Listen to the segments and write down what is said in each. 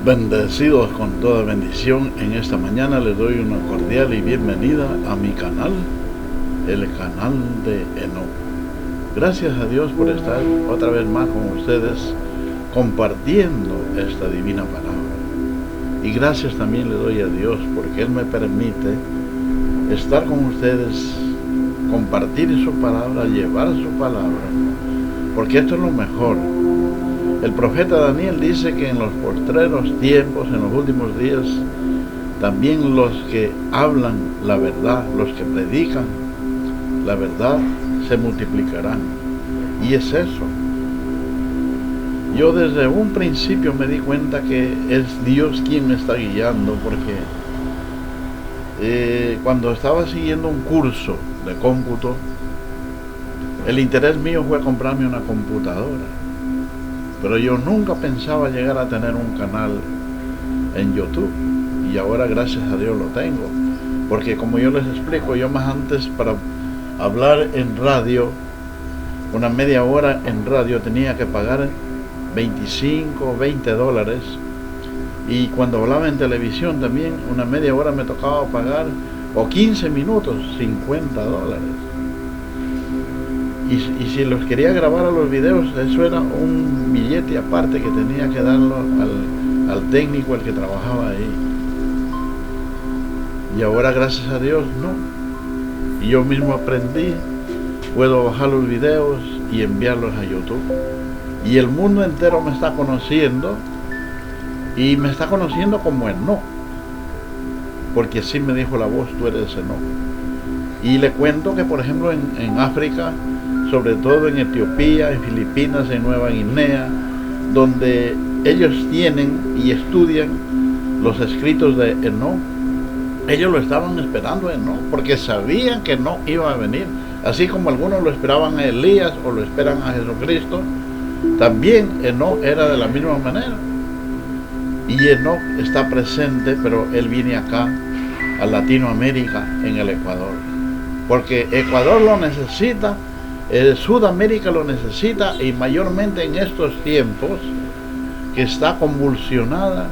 Bendecidos con toda bendición, en esta mañana les doy una cordial y bienvenida a mi canal, el canal de Enoch. Gracias a Dios por estar otra vez más con ustedes compartiendo esta divina palabra. Y gracias también le doy a Dios porque Él me permite estar con ustedes, compartir su palabra, llevar su palabra, porque esto es lo mejor. El profeta Daniel dice que en los postreros tiempos, en los últimos días, también los que hablan la verdad, los que predican la verdad, se multiplicarán. Y es eso. Yo desde un principio me di cuenta que es Dios quien me está guiando, porque cuando estaba siguiendo un curso de cómputo, el interés mío fue comprarme una computadora. Pero yo nunca pensaba llegar a tener un canal en YouTube. Y ahora gracias a Dios lo tengo. Porque como yo les explico, yo más antes para hablar en radio, una media hora en radio tenía que pagar 25 o 20 dólares. Y cuando hablaba en televisión también, una media hora me tocaba pagar, o 15 minutos, 50 dólares. Y si los quería grabar a los videos, eso era un billete aparte que tenía que darlo al técnico, al que trabajaba ahí. Y ahora gracias a Dios no. Y yo mismo aprendí, puedo bajar los videos y enviarlos a YouTube. Y el mundo entero me está conociendo, y me está conociendo como Enoch, porque así me dijo la voz: tú eres Enoch. Y le cuento que por ejemplo en África, sobre todo en Etiopía, en Filipinas, en Nueva Guinea, donde ellos tienen y estudian los escritos de Enoch, ellos lo estaban esperando a Enoch, porque sabían que Enoch iba a venir, así como algunos lo esperaban a Elías o lo esperan a Jesucristo. También Enoch era de la misma manera, y Enoch está presente, pero él viene acá a Latinoamérica, en el Ecuador, porque Ecuador lo necesita, Sudamérica lo necesita, y mayormente en estos tiempos que está convulsionada,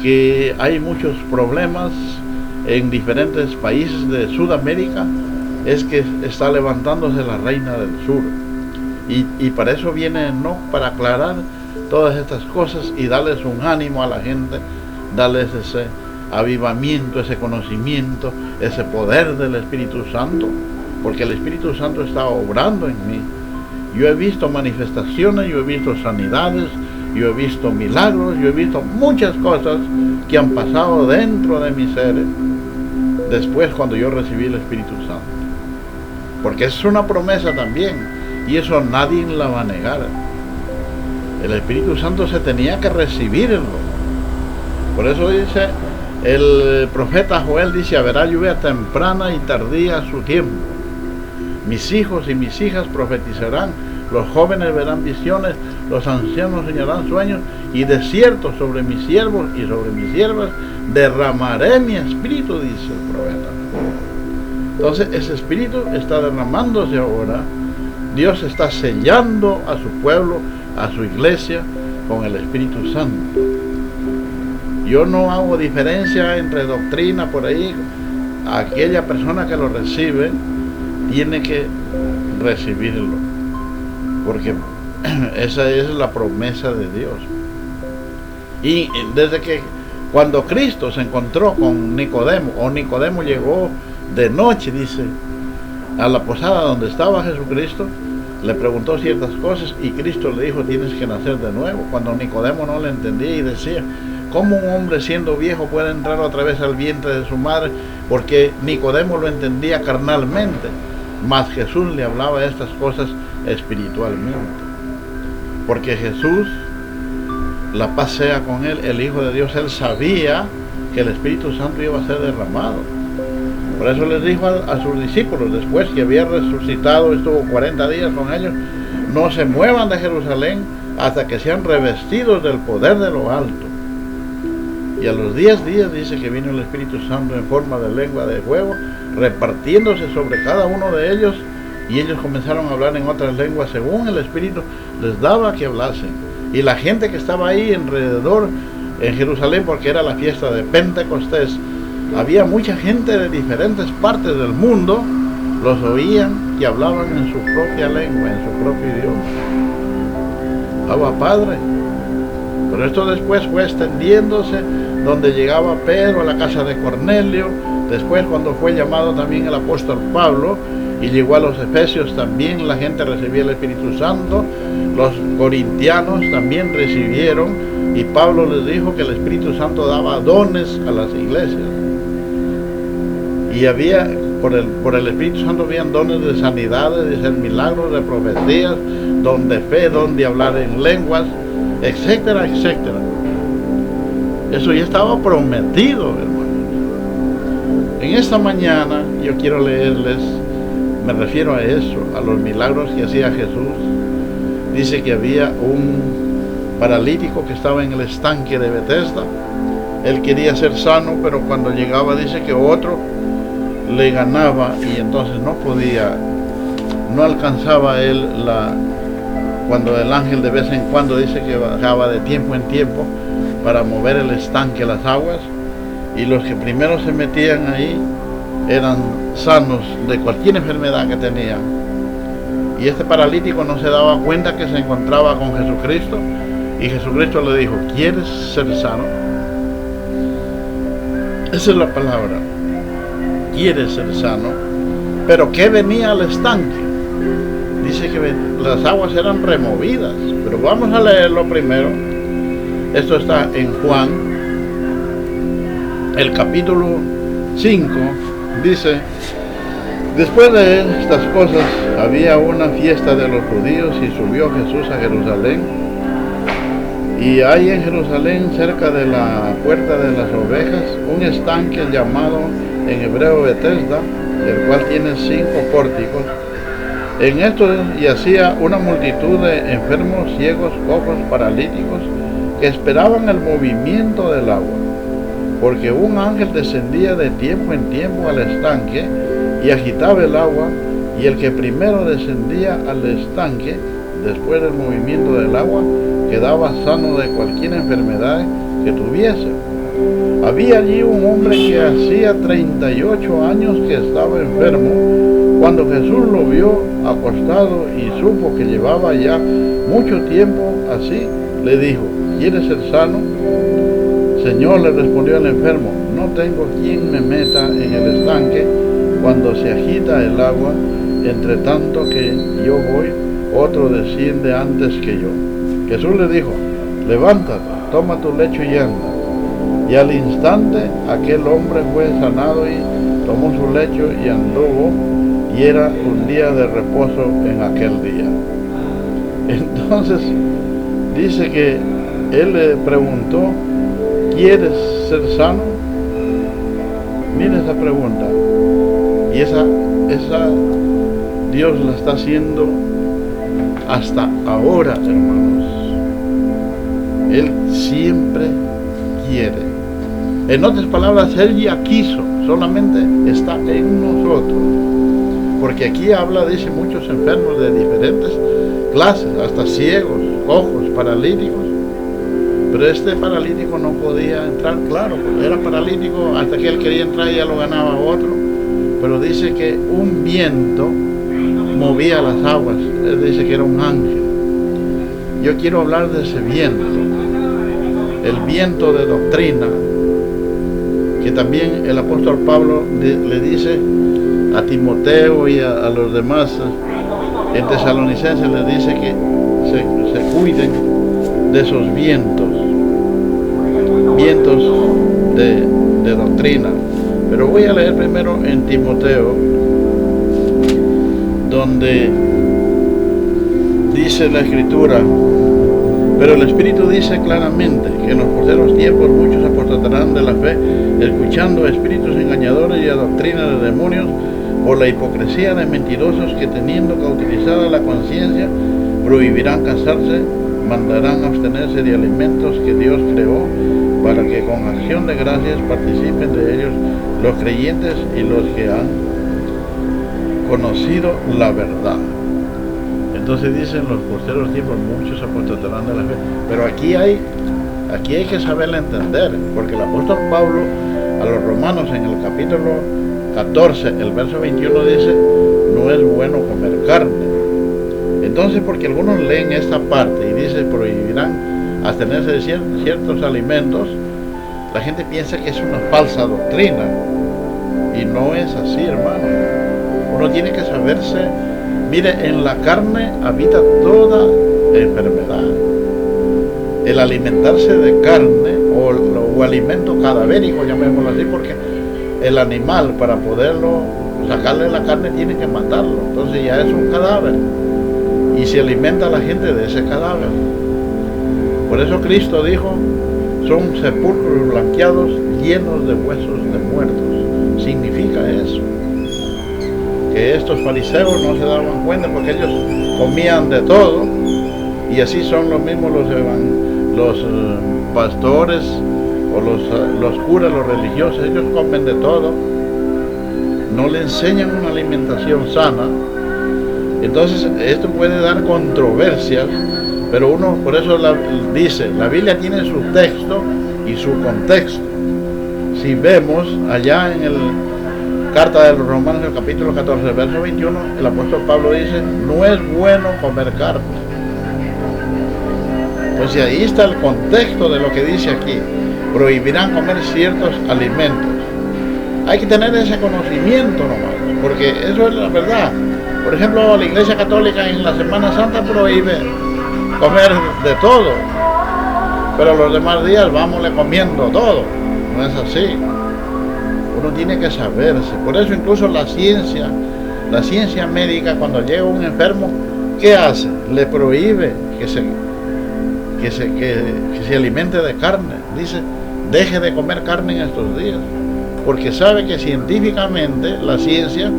que hay muchos problemas en diferentes países de Sudamérica, es que está levantándose la reina del sur, y para eso viene Enoch, para aclarar todas estas cosas y darles un ánimo a la gente, darles ese avivamiento, ese conocimiento, ese poder del Espíritu Santo, porque el Espíritu Santo está obrando en mí. Yo he visto manifestaciones, yo he visto sanidades, yo he visto milagros, yo he visto muchas cosas que han pasado dentro de mi ser después cuando yo recibí el Espíritu Santo, porque es una promesa también, y eso nadie la va a negar. El Espíritu Santo se tenía que recibirlo. Por eso dice el profeta Joel, dice: habrá lluvia temprana y tardía a su tiempo. Mis hijos y mis hijas profetizarán, los jóvenes verán visiones, los ancianos soñarán sueños, y de cierto sobre mis siervos y sobre mis siervas derramaré mi espíritu, dice el profeta. Entonces ese espíritu está derramándose ahora. Dios está sellando a su pueblo, a su iglesia, con el Espíritu Santo. Yo no hago diferencia entre doctrina por ahí. Aquella persona que lo recibe tiene que recibirlo, porque esa es la promesa de Dios. Y desde que cuando Cristo se encontró con Nicodemo, o Nicodemo llegó de noche, dice, a la posada donde estaba Jesucristo, le preguntó ciertas cosas y Cristo le dijo: tienes que nacer de nuevo. Cuando Nicodemo no le entendía y decía: ¿cómo un hombre siendo viejo puede entrar otra vez al vientre de su madre? Porque Nicodemo lo entendía carnalmente, mas Jesús le hablaba de estas cosas espiritualmente, porque Jesús, la paz sea con él, el Hijo de Dios, él sabía que el Espíritu Santo iba a ser derramado. Por eso les dijo a sus discípulos, después que había resucitado, estuvo 40 días con ellos: no se muevan de Jerusalén hasta que sean revestidos del poder de lo alto. Y a los 10 días dice que vino el Espíritu Santo en forma de lengua de fuego, repartiéndose sobre cada uno de ellos, y ellos comenzaron a hablar en otras lenguas según el Espíritu les daba que hablasen. Y la gente que estaba ahí alrededor en Jerusalén, porque era la fiesta de Pentecostés, había mucha gente de diferentes partes del mundo, los oían y hablaban en su propia lengua, en su propio idioma. Abba Padre. Pero esto después fue extendiéndose, donde llegaba Pedro a la casa de Cornelio, después cuando fue llamado también el apóstol Pablo, y llegó a los Efesios también, la gente recibía el Espíritu Santo, los corintianos también recibieron, y Pablo les dijo que el Espíritu Santo daba dones a las iglesias. Y había, por el Espíritu Santo habían dones de sanidades, de hacer milagros, de profecías, don de fe, don de hablar en lenguas, etcétera, etcétera. Eso ya estaba prometido, hermanos. En esta mañana yo quiero leerles, me refiero a eso, a los milagros que hacía Jesús. Dice que había un paralítico que estaba en el estanque de Betesda. Él quería ser sano, pero cuando llegaba dice que otro le ganaba y entonces no podía, no alcanzaba él cuando el ángel de vez en cuando dice que bajaba de tiempo en tiempo para mover el estanque, las aguas, y los que primero se metían ahí eran sanos de cualquier enfermedad que tenían. Y este paralítico no se daba cuenta que se encontraba con Jesucristo, y Jesucristo le dijo: ¿quieres ser sano? Esa es la palabra. ¿Quieres ser sano? ¿Pero qué venía al estanque? Dice que las aguas eran removidas, pero vamos a leerlo primero. Esto está en Juan, el capítulo 5, dice: después de estas cosas había una fiesta de los judíos y subió Jesús a Jerusalén. Y hay en Jerusalén, cerca de la puerta de las ovejas, un estanque llamado en hebreo Betesda, el cual tiene 5 pórticos. En esto yacía una multitud de enfermos, ciegos, cojos, paralíticos, que esperaban el movimiento del agua, porque un ángel descendía de tiempo en tiempo al estanque y agitaba el agua, y el que primero descendía al estanque, después del movimiento del agua, quedaba sano de cualquier enfermedad que tuviese. Había allí un hombre que hacía 38 años que estaba enfermo. Cuando Jesús lo vio acostado y supo que llevaba ya mucho tiempo así, le dijo: ¿quieres ser sano? Señor, le respondió el enfermo, no tengo quien me meta en el estanque cuando se agita el agua. Entre tanto que yo voy, otro desciende antes que yo. Jesús le dijo: levántate, toma tu lecho y anda. Y al instante aquel hombre fue sanado y tomó su lecho y anduvo, y era un día de reposo en aquel día. Entonces dice que él le preguntó: ¿quieres ser sano? Mira esa pregunta. Y esa Dios la está haciendo hasta ahora, hermanos. Él siempre quiere. En otras palabras, Él ya quiso, solamente está en nosotros. Porque aquí habla, dice, muchos enfermos de diferentes clases, hasta ciegos, cojos, paralíticos. Pero este paralítico no podía entrar, claro, porque era paralítico, hasta que él quería entrar ya lo ganaba otro. Pero dice que un viento movía las aguas, él dice que era un ángel. Yo quiero hablar de ese viento, el viento de doctrina, que también el apóstol Pablo le dice a Timoteo y a los demás en Tesalonicenses, le dice que se cuiden de esos vientos de doctrina. Pero voy a leer primero en Timoteo, donde dice la Escritura: pero el Espíritu dice claramente que en los postreros tiempos muchos apostatarán de la fe, escuchando a espíritus engañadores y a doctrina de demonios, por la hipocresía de mentirosos que, teniendo cauterizada la conciencia, prohibirán casarse, mandarán abstenerse de alimentos que Dios creó, para que con acción de gracias participen de ellos los creyentes y los que han conocido la verdad. Entonces dicen: los postreros tiempos muchos apostatarán de la fe. Pero aquí hay Aquí hay que saberle entender, porque el apóstol Pablo a los romanos en el capítulo 14, el verso 21 dice, no es bueno comer carne. Entonces, porque algunos leen esta parte y dice, prohibirán abstenerse de ciertos alimentos, la gente piensa que es una falsa doctrina, y no es así, hermano. Uno tiene que saberse, mire, en la carne habita toda enfermedad. El alimentarse de carne o alimento cadavérico, llamémoslo así, porque el animal, para poderlo sacarle la carne, tiene que matarlo, entonces ya es un cadáver y se alimenta a la gente de ese cadáver. Por eso Cristo dijo, son sepulcros blanqueados llenos de huesos de muertos. Significa eso, que estos fariseos no se daban cuenta porque ellos comían de todo, y así son los mismos los pastores o los curas, los religiosos. Ellos comen de todo, no le enseñan una alimentación sana. Entonces esto puede dar controversias, pero uno, por eso dice, la Biblia tiene su texto y su contexto. Si vemos allá en el carta de los Romanos, el capítulo 14, verso 21, el apóstol Pablo dice, no es bueno comer carne. Entonces ahí está el contexto de lo que dice aquí. Prohibirán comer ciertos alimentos. Hay que tener ese conocimiento nomás, porque eso es la verdad. Por ejemplo, la Iglesia Católica en la Semana Santa prohíbe comer de todo, pero los demás días vámonos comiendo todo. No es así. Uno tiene que saberse. Por eso incluso la ciencia médica, cuando llega un enfermo, ¿qué hace? Le prohíbe que se alimente de carne. Dice, deje de comer carne en estos días, porque sabe que científicamente la ciencia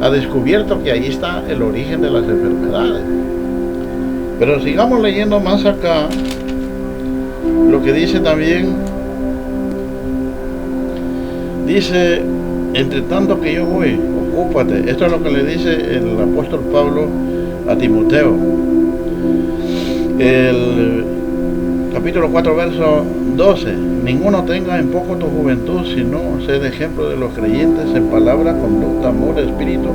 ha descubierto que ahí está el origen de las enfermedades. Pero sigamos leyendo más acá lo que dice también. Dice, entre tanto que yo voy, ocúpate. Esto es lo que le dice el apóstol Pablo a Timoteo. El capítulo 4, verso 12. Ninguno tenga en poco tu juventud, sino sé de ejemplo de los creyentes en palabra, conducta, amor, espíritu,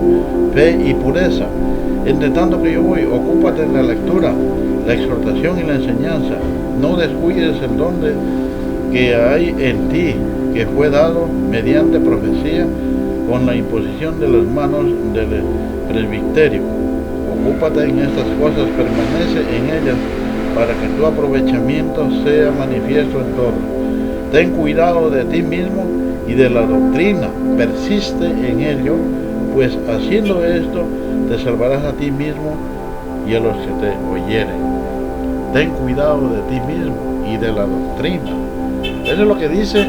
fe y pureza. Entre tanto que yo voy, ocúpate en la lectura, la exhortación y la enseñanza. No descuides el don que hay en ti, que fue dado mediante profecía con la imposición de las manos del presbiterio. Ocúpate en estas cosas, permanece en ellas, para que tu aprovechamiento sea manifiesto en todo. Ten cuidado de ti mismo y de la doctrina, persiste en ello, pues haciendo esto te salvarás a ti mismo y a los que te oyeren. Ten cuidado de ti mismo y de la doctrina. Eso es lo que dice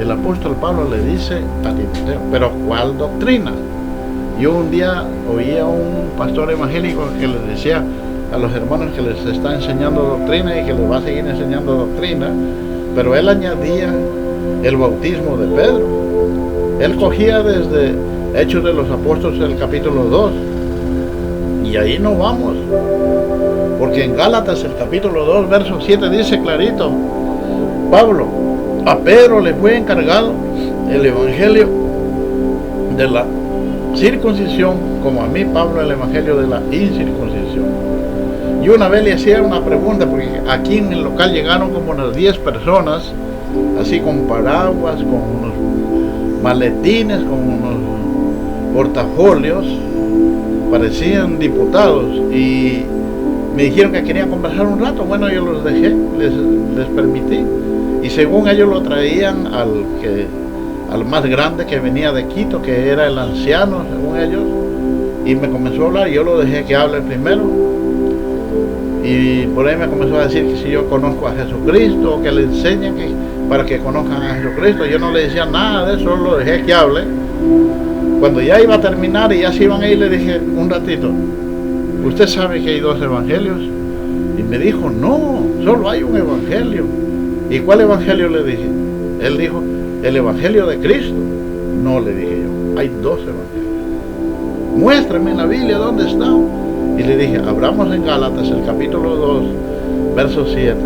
el apóstol Pablo, le dice a Timoteo. Pero ¿cuál doctrina? Yo un día oí a un pastor evangélico que les decía a los hermanos que les está enseñando doctrina y que les va a seguir enseñando doctrina, pero él añadía el bautismo de Pedro. Él cogía desde Hechos de los Apóstoles, el capítulo 2, y ahí no vamos, porque en Gálatas, el capítulo 2, verso 7, dice clarito, Pablo, a Pedro le fue encargado el evangelio de la circuncisión, como a mí, Pablo, el evangelio de la incircuncisión. Y una vez le hacía una pregunta, porque aquí en el local llegaron como unas 10 personas, así con paraguas, con unos maletines, con unos portafolios, parecían diputados, y me dijeron que querían conversar un rato. Bueno, yo los dejé, les permití, y según ellos lo traían al más grande que venía de Quito, que era el anciano, según ellos, y me comenzó a hablar, y yo lo dejé que hable primero. Y por ahí me comenzó a decir que si yo conozco a Jesucristo, que le enseñen para que conozcan a Jesucristo. Yo no le decía nada de eso, solo lo dejé que hable. Cuando ya iba a terminar y ya se iban a ir, le dije, un ratito, ¿usted sabe que hay 2 evangelios? Y me dijo, no, solo hay un evangelio. ¿Y cuál evangelio? Le dije. Él dijo, el evangelio de Cristo. No, le dije yo, hay 2 evangelios. Muéstrame en la Biblia dónde está. Y le dije, abramos en Gálatas, el capítulo 2, verso 7.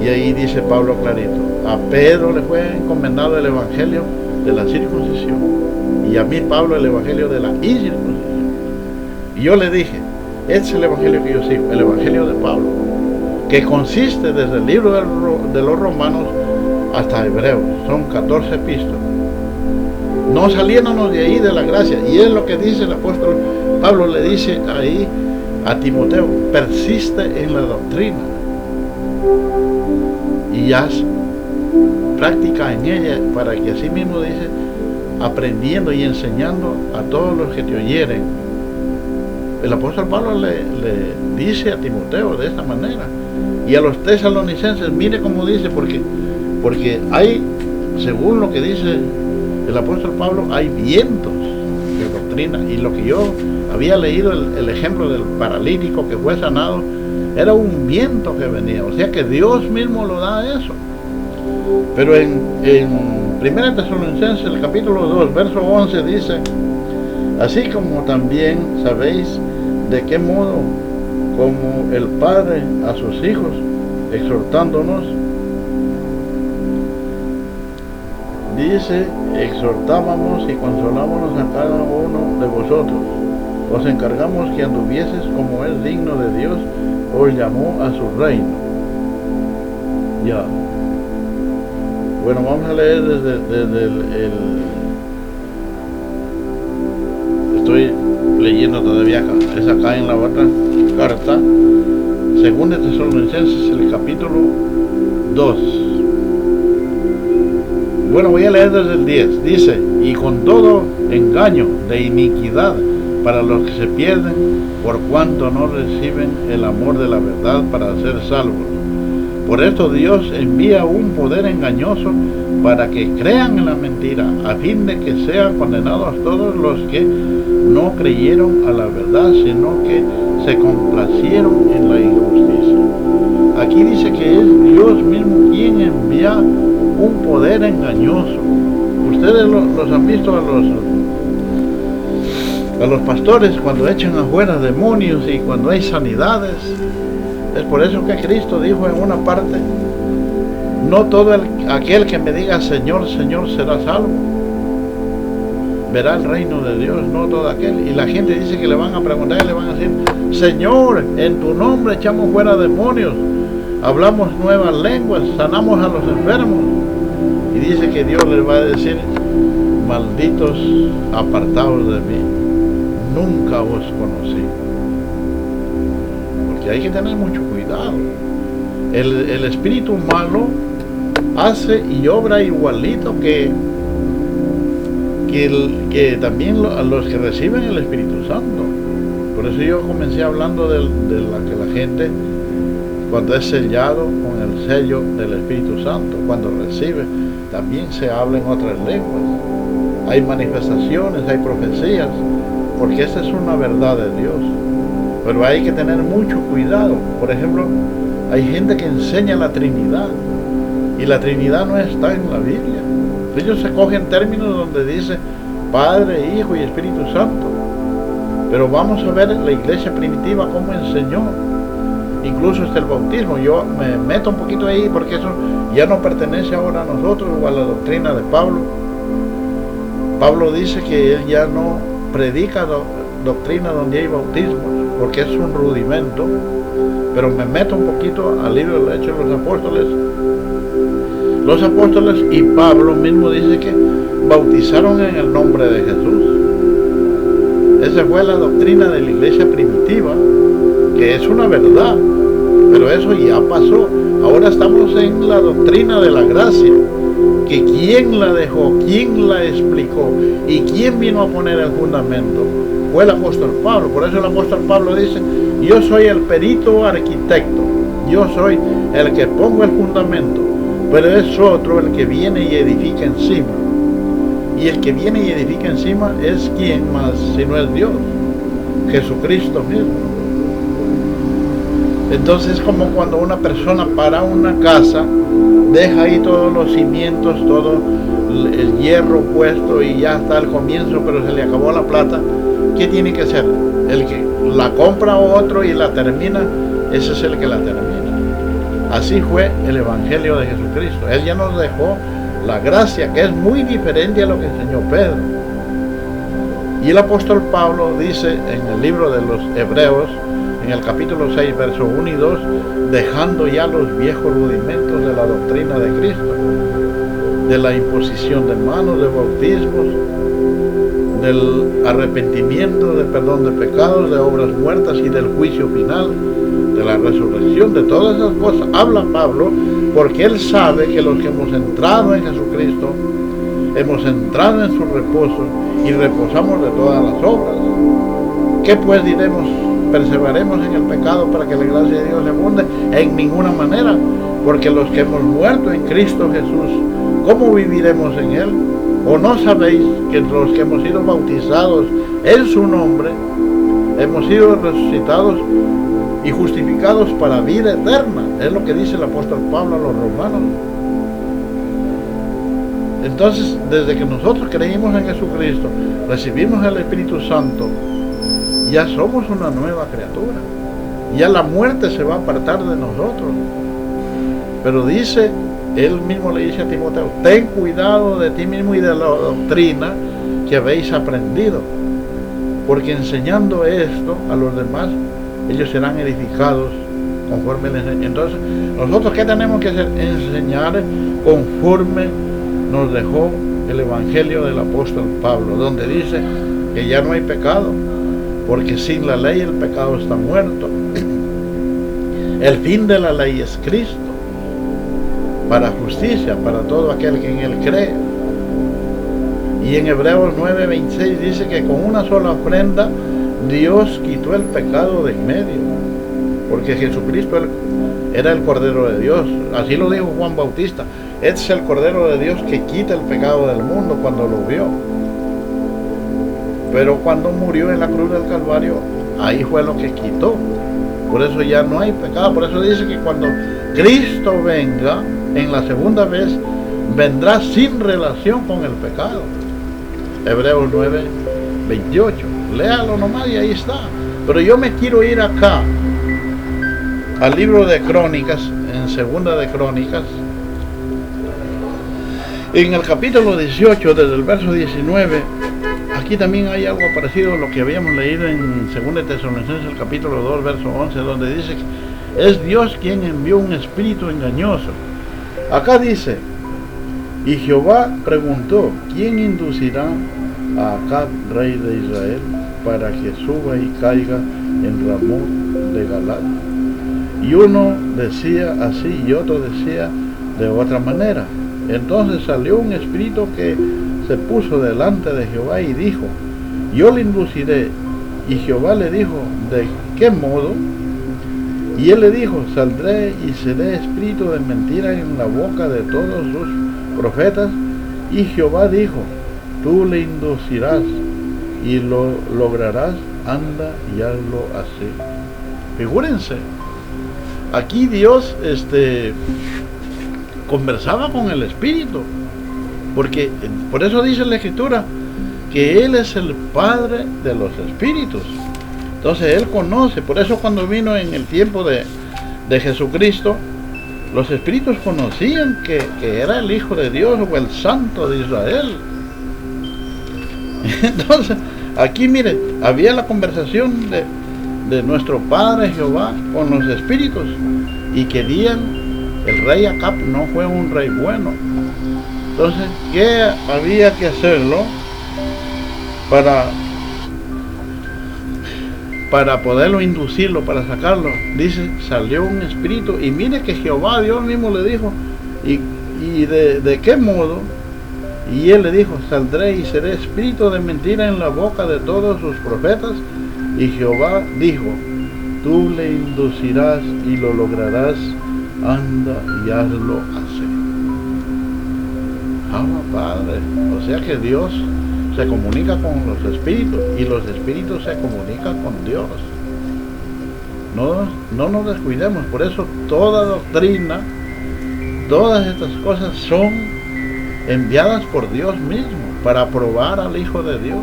Y ahí dice Pablo clarito, a Pedro le fue encomendado el evangelio de la circuncisión y a mí Pablo el evangelio de la incircuncisión. Y yo le dije, este es el evangelio que yo sigo, el evangelio de Pablo, que consiste desde el libro de los Romanos hasta Hebreos, son 14 epístolas, no saliéndonos de ahí de la gracia. Y es lo que dice el apóstol Pablo, le dice ahí a Timoteo, persiste en la doctrina y haz práctica en ella, para que así mismo dice, aprendiendo y enseñando a todos los que te oyeren. El apóstol Pablo le dice a Timoteo de esta manera, y a los tesalonicenses, mire cómo dice, porque hay, según lo que dice el apóstol Pablo, hay vientos de doctrina. Y lo que yo había leído, el ejemplo del paralítico que fue sanado, era un viento que venía, o sea que Dios mismo lo da eso. Pero en 1 Tesalonicenses, el capítulo 2, verso 11 dice, así como también sabéis de qué modo, como el Padre a sus hijos, exhortándonos, dice, exhortábamos y consolábamos a cada uno de vosotros. Os encargamos que anduvieses como es digno de Dios, os llamó a su reino. Ya. Bueno, vamos a leer desde estoy leyendo todavía acá, es acá en la otra carta, según Tesalonicenses, el capítulo 2. Bueno, voy a leer desde el 10. Dice, y con todo engaño de iniquidad para los que se pierden, por cuanto no reciben el amor de la verdad para ser salvos. Por esto Dios envía un poder engañoso para que crean en la mentira, a fin de que sean condenados todos los que no creyeron a la verdad, sino que se complacieron en la injusticia. Aquí dice que es Dios mismo quien envía un poder engañoso. Ustedes los han visto a los pastores cuando echan afuera demonios y cuando hay sanidades. Es por eso que Cristo dijo en una parte, no todo aquel que me diga Señor, Señor será salvo, verá el reino de Dios, no todo aquel. Y la gente dice que le van a preguntar y le van a decir, Señor, en tu nombre echamos fuera demonios, hablamos nuevas lenguas, sanamos a los enfermos. Y dice que Dios les va a decir, malditos, apartados de mí, nunca os conocí. Porque hay que tener mucho cuidado. El espíritu malo hace y obra igualito que también a los que reciben el Espíritu Santo. Por eso yo comencé hablando de que la gente, cuando es sellado con el sello del Espíritu Santo, cuando recibe, también se habla en otras lenguas. Hay manifestaciones, hay profecías, porque esa es una verdad de Dios. Pero hay que tener mucho cuidado. Por ejemplo, hay gente que enseña la Trinidad, y la Trinidad no está en la Biblia. Ellos se cogen términos donde dice Padre, Hijo y Espíritu Santo. Pero vamos a ver la iglesia primitiva cómo enseñó. Incluso hasta el bautismo. Yo me meto un poquito ahí porque eso ya no pertenece ahora a nosotros o a la doctrina de Pablo. Pablo dice que él ya no predica doctrina donde hay bautismo, porque es un rudimento. Pero me meto un poquito al libro del Hechos de los Apóstoles. Los apóstoles y Pablo mismo dice que bautizaron en el nombre de Jesús. Esa fue la doctrina de la iglesia primitiva, que es una verdad, pero eso ya pasó. Ahora estamos en la doctrina de la gracia, que quién la dejó, quién la explicó y quién vino a poner el fundamento fue el apóstol Pablo. Por eso el apóstol Pablo dice, yo soy el perito arquitecto, yo soy el que pongo el fundamento, pero es otro el que viene y edifica encima. Y el que viene y edifica encima es quien más, si no es Dios, Jesucristo mismo. Entonces es como cuando una persona para una casa, deja ahí todos los cimientos, todo el hierro puesto y ya está al comienzo, pero se le acabó la plata. ¿Qué tiene que hacer? El que la compra otro y la termina, ese es el que la termina. Así fue el Evangelio de Jesucristo. Él ya nos dejó la gracia, que es muy diferente a lo que enseñó Pedro. Y el apóstol Pablo dice en el libro de los Hebreos, en el capítulo 6, versos 1 y 2, dejando ya los viejos rudimentos de la doctrina de Cristo, de la imposición de manos, de bautismos, del arrepentimiento, del perdón de pecados, de obras muertas y del juicio final, de la resurrección, de todas esas cosas. Habla Pablo porque él sabe que los que hemos entrado en Jesucristo, hemos entrado en su reposo y reposamos de todas las obras. ¿Qué pues diremos? ¿Perseveraremos en el pecado para que la gracia de Dios se abunde? En ninguna manera, porque los que hemos muerto en Cristo Jesús, ¿cómo viviremos en Él? ¿O no sabéis que los que hemos sido bautizados en su nombre, hemos sido resucitados y justificados para vida eterna? Es lo que dice el apóstol Pablo a los romanos. Entonces, desde que nosotros creímos en Jesucristo, recibimos el Espíritu Santo, ya somos una nueva criatura. Ya la muerte se va a apartar de nosotros. Pero dice, él mismo le dice a Timoteo, ten cuidado de ti mismo y de la doctrina que habéis aprendido, porque enseñando esto a los demás, ellos serán edificados conforme les enseñan. Entonces, nosotros ¿qué tenemos que hacer? Enseñar conforme nos dejó el Evangelio del apóstol Pablo, donde dice que ya no hay pecado, porque sin la ley el pecado está muerto. El fin de la ley es Cristo, para justicia, para todo aquel que en Él cree. Y en Hebreos 9:26 dice que con una sola ofrenda Dios quitó el pecado de en medio, porque Jesucristo era el Cordero de Dios. Así lo dijo Juan Bautista, este es el Cordero de Dios que quita el pecado del mundo, cuando lo vio. Pero cuando murió en la cruz del Calvario, ahí fue lo que quitó. Por eso ya no hay pecado. Por eso dice que cuando Cristo venga en la segunda vez, vendrá sin relación con el pecado. Hebreos 9:28. Léalo nomás y ahí está. Pero yo me quiero ir acá al libro de Crónicas, en segunda de Crónicas, en el capítulo 18, desde el verso 19. Aquí también hay algo parecido a lo que habíamos leído en 2 Tesalonicenses, el capítulo 2, verso 11, donde dice que es Dios quien envió un espíritu engañoso. Acá dice, y Jehová preguntó, ¿quién inducirá a Acab, rey de Israel, para que suba y caiga en Ramón de Galaad? Y uno decía así y otro decía de otra manera. Entonces salió un espíritu que se puso delante de Jehová y dijo, yo le induciré. Y Jehová le dijo, ¿de qué modo? Y él le dijo, saldré y seré espíritu de mentira en la boca de todos sus profetas. Y Jehová dijo, tú le inducirás y lo lograrás, anda y hazlo así. Figúrense, aquí Dios conversaba con el espíritu, porque por eso dice la Escritura que Él es el Padre de los espíritus. Entonces Él conoce. Por eso cuando vino en el tiempo de Jesucristo, los espíritus conocían que era el Hijo de Dios o el Santo de Israel. Entonces aquí miren, había la conversación de nuestro Padre Jehová con los espíritus, y querían. El rey Acab no fue un rey bueno. Entonces, ¿qué había que hacerlo para poderlo inducirlo, para sacarlo? Dice, salió un espíritu, y mire que Jehová, Dios mismo le dijo, ¿y de qué modo? Y él le dijo, saldré y seré espíritu de mentira en la boca de todos sus profetas. Y Jehová dijo, tú le inducirás y lo lograrás, anda y hazlo así. Padre. O sea que Dios se comunica con los espíritus y los espíritus se comunican con Dios. No nos descuidemos. Por eso toda doctrina, todas estas cosas son enviadas por Dios mismo para probar al Hijo de Dios.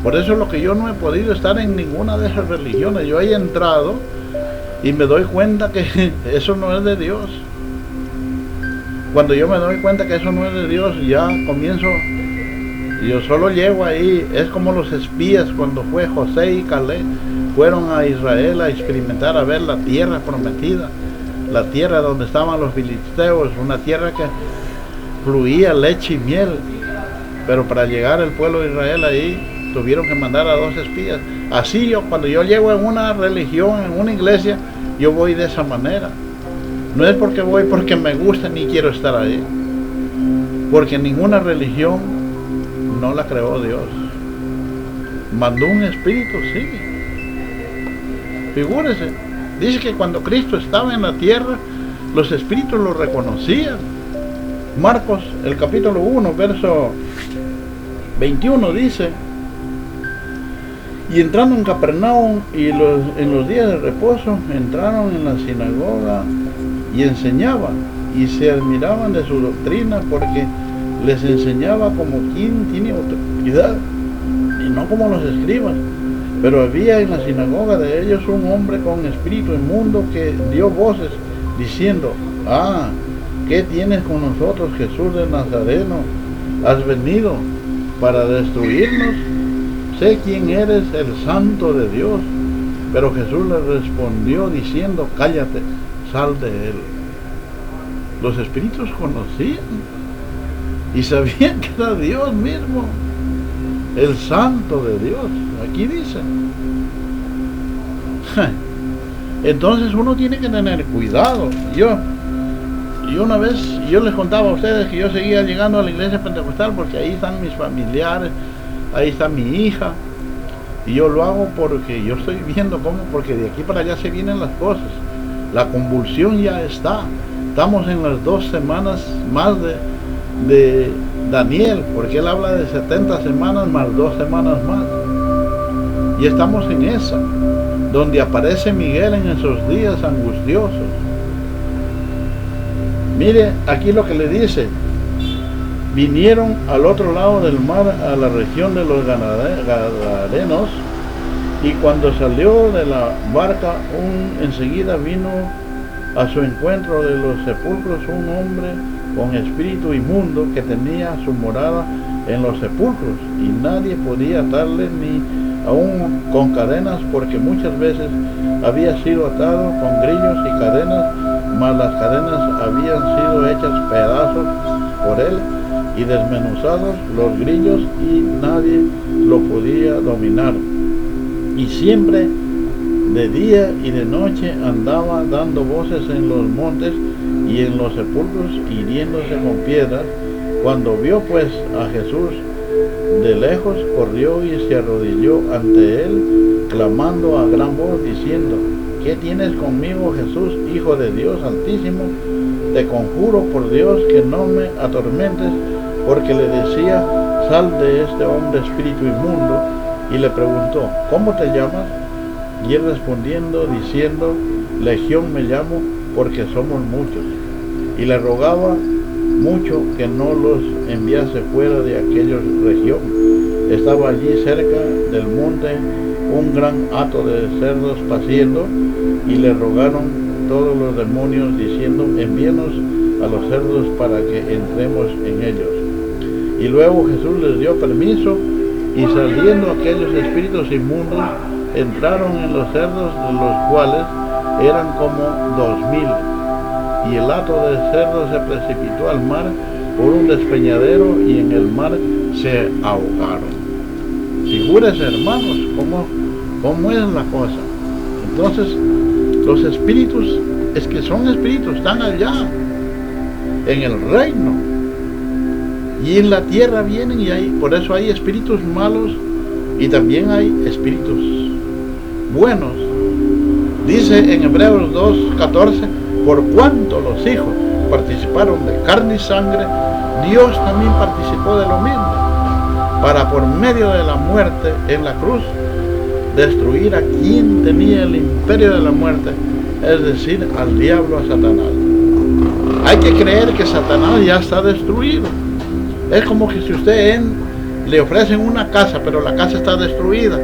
Por eso es lo que yo no he podido estar en ninguna de esas religiones. Yo he entrado Y me doy cuenta que eso no es de Dios. Cuando yo me doy cuenta que eso no es de Dios, ya comienzo, yo solo llego ahí. Es como los espías cuando fue José y Caleb, fueron a Israel a experimentar, a ver la tierra prometida, la tierra donde estaban los filisteos, una tierra que fluía leche y miel. Pero para llegar el pueblo de Israel ahí, tuvieron que mandar a 2 espías. Así yo, cuando yo llego en una religión, en una iglesia, yo voy de esa manera. No es porque voy porque me gusta ni quiero estar ahí. Porque ninguna religión no la creó Dios. Mandó un espíritu, sí. Figúrese, dice que cuando Cristo estaba en la tierra, los espíritus lo reconocían. Marcos, el capítulo 1, verso 21 dice: y entrando en Capernaum y en los días de reposo, entraron en la sinagoga y enseñaba, y se admiraban de su doctrina, porque les enseñaba como quien tiene autoridad, y no como los escribas. Pero había en la sinagoga de ellos un hombre con espíritu inmundo que dio voces, diciendo: ah, ¿qué tienes con nosotros, Jesús de Nazareno? ¿Has venido para destruirnos? Sé quién eres, el Santo de Dios. Pero Jesús le respondió diciendo: cállate, sal de él. Los espíritus conocían y sabían que era Dios mismo, el Santo de Dios. Aquí dice. Entonces uno tiene que tener cuidado. Y una vez yo les contaba a ustedes que yo seguía llegando a la iglesia pentecostal porque ahí están mis familiares, ahí está mi hija, y yo lo hago porque yo estoy viendo cómo, porque de aquí para allá se vienen las cosas. La convulsión ya está. Estamos en las 2 semanas más de Daniel, porque él habla de 70 semanas más 2 semanas más. Y estamos en esa, donde aparece Miguel en esos días angustiosos. Mire aquí lo que le dice: vinieron al otro lado del mar, a la región de los Gadarenos, y cuando salió de la barca, enseguida vino a su encuentro de los sepulcros un hombre con espíritu inmundo que tenía su morada en los sepulcros, y nadie podía atarle ni aún con cadenas, porque muchas veces había sido atado con grillos y cadenas, mas las cadenas habían sido hechas pedazos por él y desmenuzados los grillos, y nadie lo podía dominar. Y siempre de día y de noche andaba dando voces en los montes y en los sepulcros, hiriéndose con piedras. Cuando vio pues a Jesús de lejos, corrió y se arrodilló ante él, clamando a gran voz, diciendo: ¿qué tienes conmigo, Jesús, Hijo de Dios Altísimo? Te conjuro por Dios que no me atormentes. Porque le decía: sal de este hombre espíritu inmundo. Y le preguntó: ¿cómo te llamas? Y él respondiendo, diciendo: Legión me llamo, porque somos muchos. Y le rogaba mucho que no los enviase fuera de aquella región. Estaba allí cerca del monte un gran hato de cerdos paciendo, y le rogaron todos los demonios, diciendo: envíenos a los cerdos para que entremos en ellos. Y luego Jesús les dio permiso, y saliendo aquellos espíritus inmundos, entraron en los cerdos, de los cuales eran como 2000. Y el hato de cerdos se precipitó al mar por un despeñadero, y en el mar se ahogaron. Figúrense, hermanos, cómo es la cosa. Entonces, los espíritus, es que son espíritus, están allá, en el reino. Y en la tierra vienen, y por eso hay espíritus malos y también hay espíritus buenos. Dice en Hebreos 2:14: por cuanto los hijos participaron de carne y sangre, Dios también participó de lo mismo, para por medio de la muerte en la cruz destruir a quien tenía el imperio de la muerte, es decir, al diablo, a Satanás. Hay que creer que Satanás ya está destruido. Es como que si usted le ofrecen una casa, pero la casa está destruida,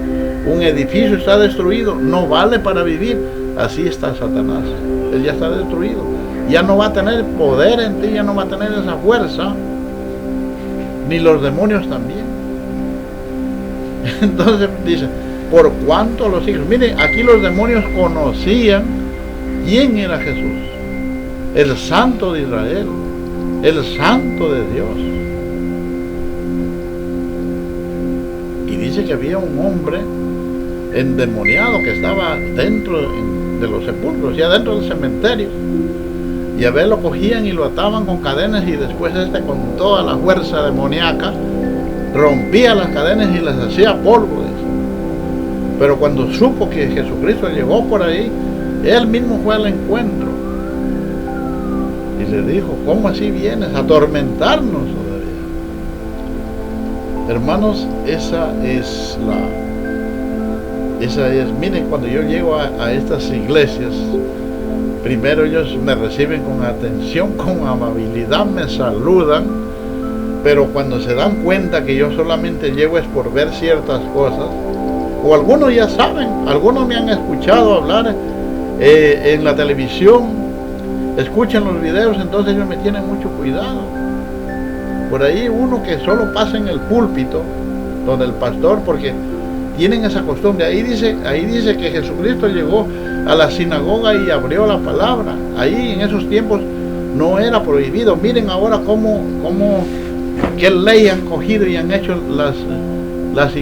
un edificio está destruido, no vale para vivir. así está Satanás. Él ya está destruido. Ya no va a tener poder en ti, ya no va a tener esa fuerza. Ni los demonios también. Entonces dice, por cuanto los hijos. Miren, aquí los demonios conocían quién era Jesús. El Santo de Israel. El Santo de Dios. Y dice que había un hombre endemoniado que estaba dentro de los sepulcros, ya dentro del cementerio. Y a ver, lo cogían y lo ataban con cadenas, y después con toda la fuerza demoníaca rompía las cadenas y las hacía polvo. Pero cuando supo que Jesucristo llegó por ahí, él mismo fue al encuentro y le dijo, ¿cómo así vienes a atormentarnos todavía? Hermanos, miren, cuando yo llego a estas iglesias, primero ellos me reciben con atención, con amabilidad, me saludan, pero cuando se dan cuenta que yo solamente llego es por ver ciertas cosas, o algunos ya saben, algunos me han escuchado hablar en la televisión, escuchan los videos, entonces ellos me tienen mucho cuidado. Por ahí uno que solo pasa en el púlpito, donde el pastor, porque tienen esa costumbre. Ahí dice que Jesucristo llegó a la sinagoga y abrió la palabra. Ahí en esos tiempos no era prohibido. Miren ahora qué ley han cogido y han hecho las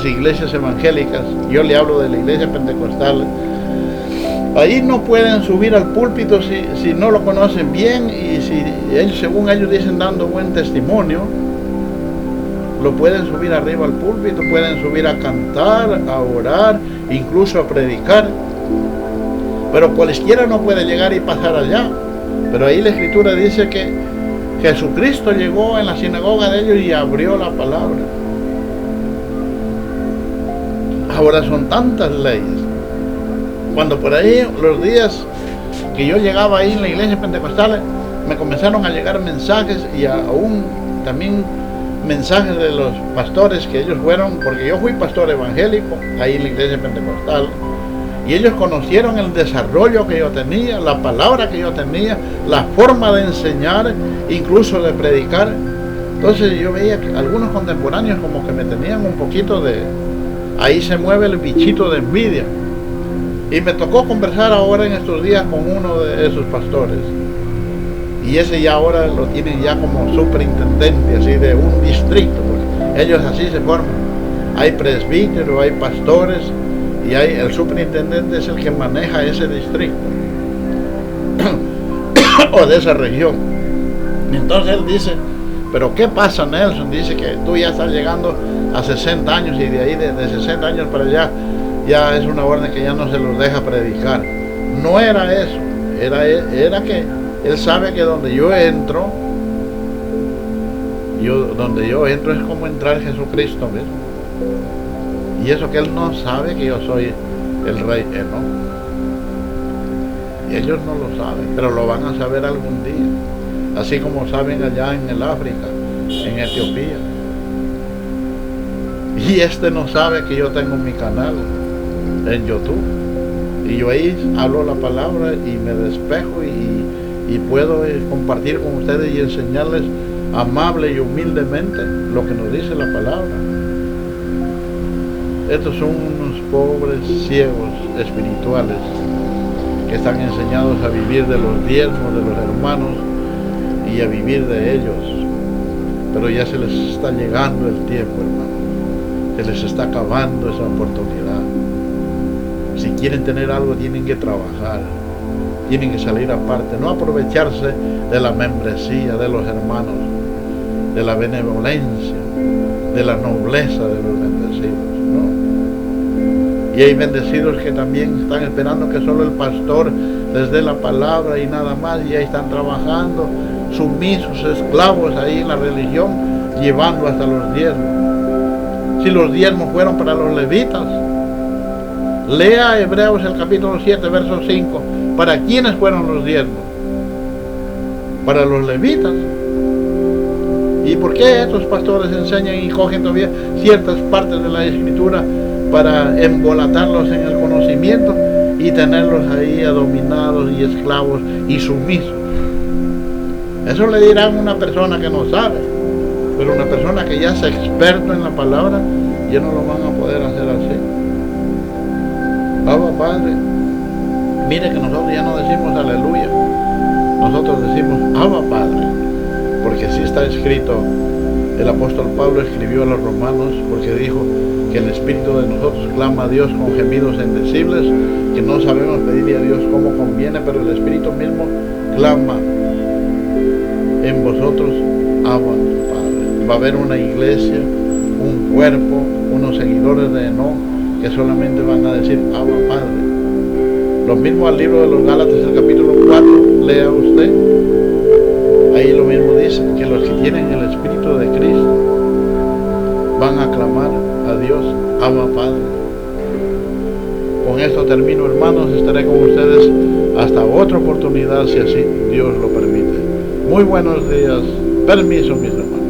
iglesias evangélicas. Yo le hablo de la iglesia pentecostal. Ahí no pueden subir al púlpito si no lo conocen bien, y si ellos, según ellos dicen, dando buen testimonio, lo pueden subir arriba al púlpito, pueden subir a cantar, a orar, incluso a predicar. Pero cualquiera no puede llegar y pasar allá. Pero ahí la Escritura dice que Jesucristo llegó en la sinagoga de ellos y abrió la palabra. Ahora son tantas leyes. Cuando por ahí, los días que yo llegaba ahí en la iglesia pentecostal, me comenzaron a llegar mensajes, y aún también mensajes de los pastores que ellos fueron, porque yo fui pastor evangélico ahí en la iglesia pentecostal, y ellos conocieron el desarrollo que yo tenía, la palabra que yo tenía, la forma de enseñar, incluso de predicar. Entonces yo veía que algunos contemporáneos como que me tenían un poquito de... Ahí se mueve el bichito de envidia. Y me tocó conversar ahora en estos días con uno de esos pastores. Y ese ya ahora lo tienen ya como superintendente, así de un distrito. Pues. Ellos así se forman. Hay presbíteros, hay pastores, y el superintendente es el que maneja ese distrito. O de esa región. Entonces él dice, pero ¿qué pasa, Nelson? Dice que tú ya estás llegando a 60 años, y de ahí de 60 años para allá ya es una orden que ya no se los deja predicar. No era eso, era que él sabe que donde yo entro es como entrar Jesucristo mismo. Y eso que él no sabe que yo soy el rey, ¿no? Y ellos no lo saben, pero lo van a saber algún día. Así como saben allá en el África, en Etiopía. Y no sabe que yo tengo mi canal en YouTube. Y yo ahí hablo la palabra y me despejo y puedo compartir con ustedes y enseñarles amable y humildemente lo que nos dice la palabra. Estos son unos pobres ciegos espirituales que están enseñados a vivir de los diezmos de los hermanos y a vivir de ellos. Pero ya se les está llegando el tiempo, hermano. Se les está acabando esa oportunidad. Si quieren tener algo, tienen que trabajar. Tienen que salir aparte. No aprovecharse de la membresía de los hermanos, de la benevolencia, de la nobleza de los bendecidos. ¿No? Y hay bendecidos que también están esperando que solo el pastor les dé la palabra y nada más. Y ahí están trabajando, sumisos, esclavos ahí en la religión, llevando hasta los diezmos. Si los diezmos fueron para los levitas, lea Hebreos el capítulo 7, verso 5. ¿Para quiénes fueron los diezmos? Para los levitas. ¿Y por qué estos pastores enseñan y cogen todavía ciertas partes de la escritura para embolatarlos en el conocimiento y tenerlos ahí dominados y esclavos y sumisos. Eso le dirán a una persona que no sabe, pero una persona que ya es experto en la palabra, ya no lo van a poder hacer así. Abba Padre, mire que nosotros ya no decimos aleluya, nosotros decimos Abba Padre, porque así está escrito. El apóstol Pablo escribió a los romanos porque dijo que el espíritu de nosotros clama a Dios con gemidos indecibles, que no sabemos pedirle a Dios como conviene, pero el espíritu mismo clama en vosotros Abba Padre. Va a haber una iglesia, un cuerpo, unos seguidores de Enoch que solamente van a decir Abba Padre. Lo mismo al libro de los Gálatas, el capítulo 4, lea usted. Ahí lo mismo dice, que los que tienen el Espíritu de Cristo van a clamar a Dios, Abba Padre. Con esto termino, hermanos, estaré con ustedes hasta otra oportunidad, si así Dios lo permite. Muy buenos días, permiso mis hermanos.